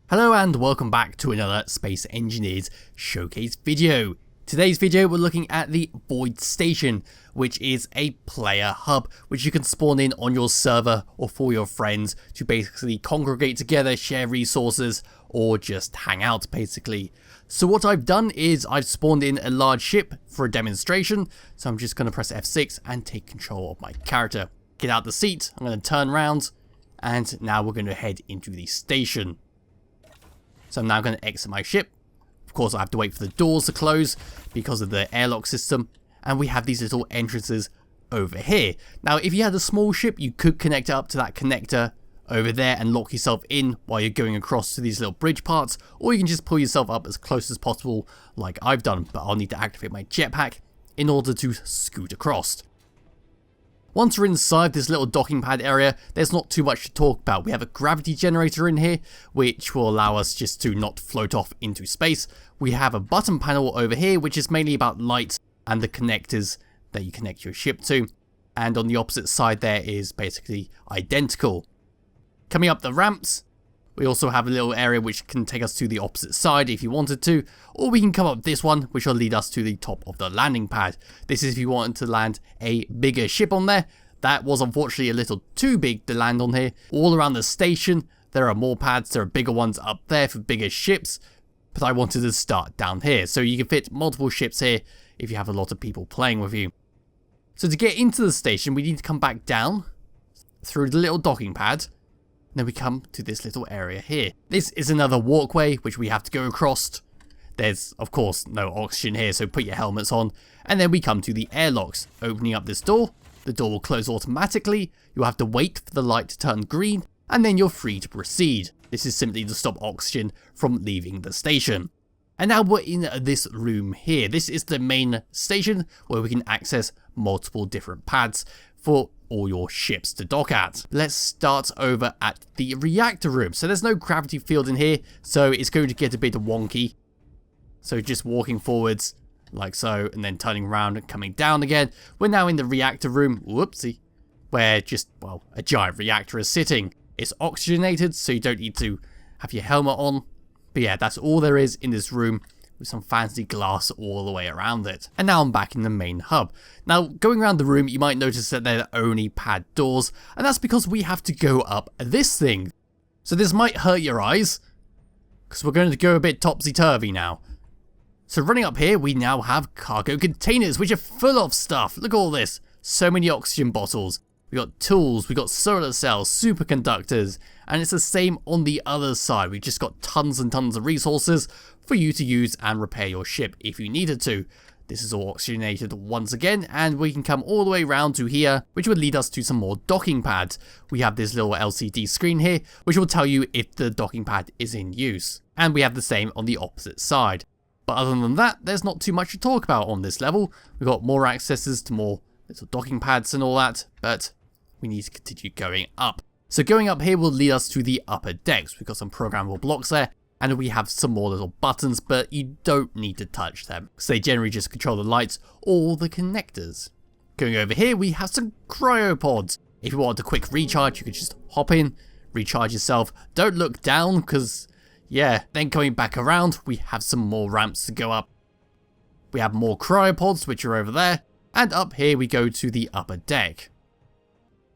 Hello and welcome back to another Space Engineers Showcase video. Today's video we're looking at the Void Station, which is a player hub which you can spawn in on your server or for your friends to basically congregate together, share resources, or just hang out basically. So what I've done is I've spawned in a large ship for a demonstration, so I'm just going to press F6 and take control of my character. Get out the seat, I'm going to turn around, and now we're going to head into the station. So I'm now going to exit my ship. Of course, I have to wait for the doors to close because of the airlock system. And we have these little entrances over here. Now, if you had a small ship, you could connect it up to that connector over there and lock yourself in while you're going across to these little bridge parts. Or you can just pull yourself up as close as possible like I've done. But I'll need to activate my jetpack in order to scoot across. Once we're inside this little docking pad area, there's not too much to talk about. We have a gravity generator in here, which will allow us just to not float off into space. We have a button panel over here, which is mainly about lights and the connectors that you connect your ship to. And on the opposite side there is basically identical. Coming up the ramps, we also have a little area which can take us to the opposite side if you wanted to, or we can come up this one which will lead us to the top of the landing pad. This is if you wanted to land a bigger ship on there. That was unfortunately a little too big to land on here. All around the station there are more pads, there are bigger ones up there for bigger ships, but I wanted to start down here so you can fit multiple ships here if you have a lot of people playing with you. So to get into the station we need to come back down through the little docking pad. Then we come to this little area here. This is another walkway which we have to go across. There's of course no oxygen here, so put your helmets on. And then we come to the airlocks. Opening up this door, the door will close automatically. You'll have to wait for the light to turn green, and then you're free to proceed. This is simply to stop oxygen from leaving the station. And now we're in this room here. This is the main station where we can access multiple different pads for all your ships to dock at. Let's start over at the reactor room. So there's no gravity field in here, so it's going to get a bit wonky. So just walking forwards like so, and then turning around and coming down again. We're now in the reactor room, whoopsie, where just, well, a giant reactor is sitting. It's oxygenated, so you don't need to have your helmet on. But yeah, that's all there is in this room, with some fancy glass all the way around it. And now I'm back in the main hub. Now, going around the room, you might notice that there are only pad doors, and that's because we have to go up this thing. So this might hurt your eyes, because we're going to go a bit topsy-turvy now. So running up here, we now have cargo containers, which are full of stuff. Look at all this. So many oxygen bottles. We got tools, we got solar cells, superconductors, and it's the same on the other side. We just got tons and tons of resources for you to use and repair your ship if you needed to. This is all oxygenated once again, and we can come all the way around to here, which would lead us to some more docking pads. We have this little LCD screen here, which will tell you if the docking pad is in use. And we have the same on the opposite side. But other than that, there's not too much to talk about on this level. We've got more accesses to more little docking pads and all that, but we need to continue going up. So going up here will lead us to the upper decks. We've got some programmable blocks there, and we have some more little buttons, but you don't need to touch them, because they generally just control the lights or the connectors. Going over here, we have some cryopods. If you want a quick recharge, you could just hop in, recharge yourself. Don't look down, because, yeah. Then coming back around, we have some more ramps to go up. We have more cryopods, which are over there, and up here we go to the upper deck.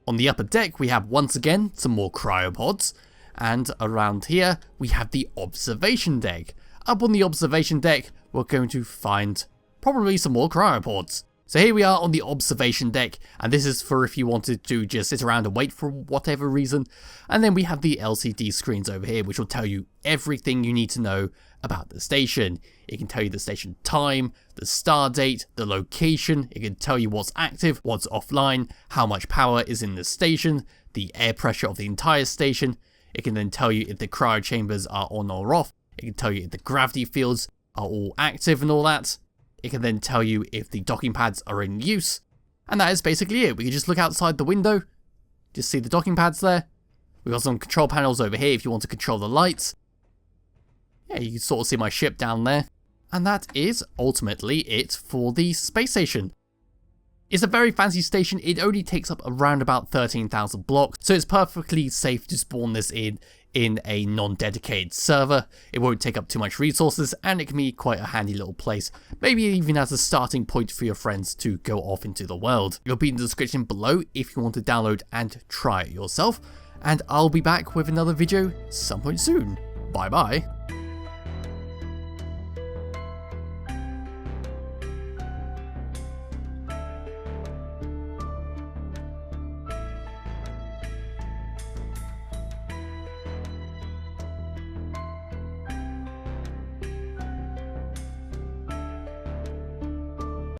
On the upper deck, we have once again some more cryopods, and around here we have the observation deck. Up on the observation deck, we're going to find probably some more cryopods. So here we are on the observation deck, and this is for if you wanted to just sit around and wait for whatever reason. And then we have the LCD screens over here, which will tell you everything you need to know about the station. It can tell you the station time, the star date, the location. It can tell you what's active, what's offline, how much power is in the station, the air pressure of the entire station. It can then tell you if the cryo chambers are on or off. It can tell you if the gravity fields are all active and all that. It can then tell you if the docking pads are in use. And that is basically it. We can just look outside the window, just see the docking pads there. We've got some control panels over here if you want to control the lights. Yeah, you can sort of see my ship down there. And that is ultimately it for the space station. It's a very fancy station. It only takes up around about 13,000 blocks, so it's perfectly safe to spawn this in in a non-dedicated server. It won't take up too much resources, and it can be quite a handy little place, maybe even as a starting point for your friends to go off into the world. It'll be in the description below if you want to download and try it yourself, and I'll be back with another video some point soon. Bye bye.